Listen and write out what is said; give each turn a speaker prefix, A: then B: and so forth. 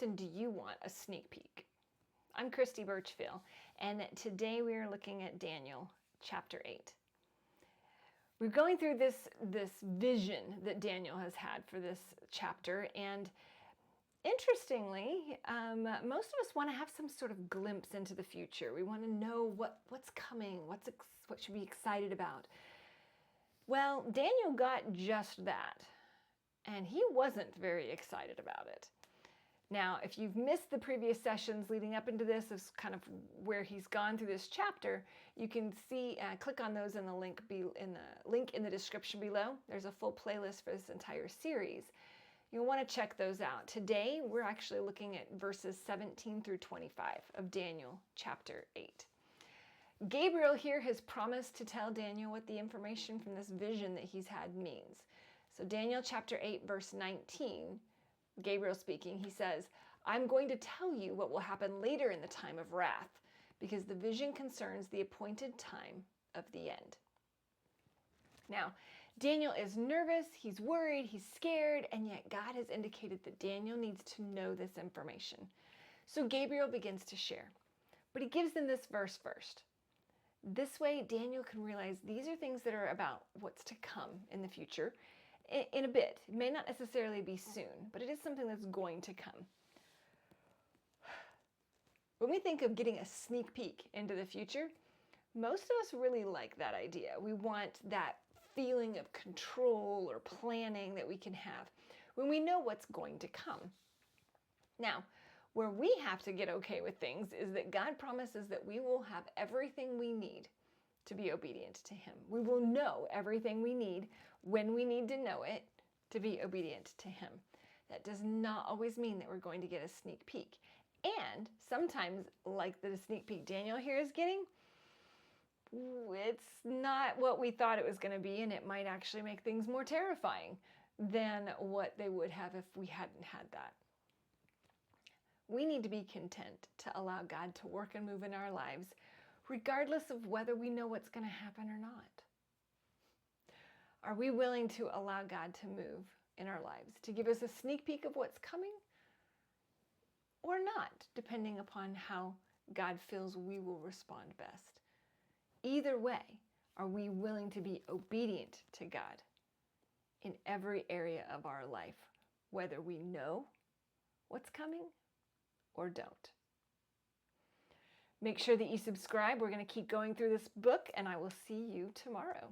A: often do you want a sneak peek? I'm Christy Birchfield, and today we are looking at Daniel chapter 8. We're going through this vision that Daniel has had for this chapter, and interestingly, most of us want to have some sort of glimpse into the future. We want to know what's coming, what should we be excited about. Well, Daniel got just that, and he wasn't very excited about it. Now, if you've missed the previous sessions leading up into this, is kind of where he's gone through this chapter, you can see, click on those in the link in the description below. There's a full playlist for this entire series. You'll want to check those out. Today, we're actually looking at verses 17 through 25 of Daniel chapter 8. Gabriel here has promised to tell Daniel what the information from this vision that he's had means. So Daniel chapter 8, verse 19, Gabriel speaking, he says, "I'm going to tell you what will happen later in the time of wrath, because the vision concerns the appointed time of the end." Now, Daniel is nervous, he's worried, he's scared, and yet God has indicated that Daniel needs to know this information. So Gabriel begins to share, but he gives them this verse first. This way, Daniel can realize these are things that are about what's to come in the future. In a bit. It may not necessarily be soon, but it is something that's going to come. When we think of getting a sneak peek into the future, most of us really like that idea. We want that feeling of control or planning that we can have when we know what's going to come. Now, where we have to get okay with things is that God promises that we will have everything we need to be obedient to Him. We will know everything we need when we need to know it to be obedient to Him. That does not always mean that we're going to get a sneak peek. And sometimes, like the sneak peek Daniel here is getting, it's not what we thought it was going to be, and it might actually make things more terrifying than what they would have if we hadn't had that. We need to be content to allow God to work and move in our lives, regardless of whether we know what's going to happen or not. Are we willing to allow God to move in our lives, to give us a sneak peek of what's coming, or not, depending upon how God feels we will respond best? Either way, are we willing to be obedient to God in every area of our life, whether we know what's coming or don't? Make sure that you subscribe. We're going to keep going through this book, and I will see you tomorrow.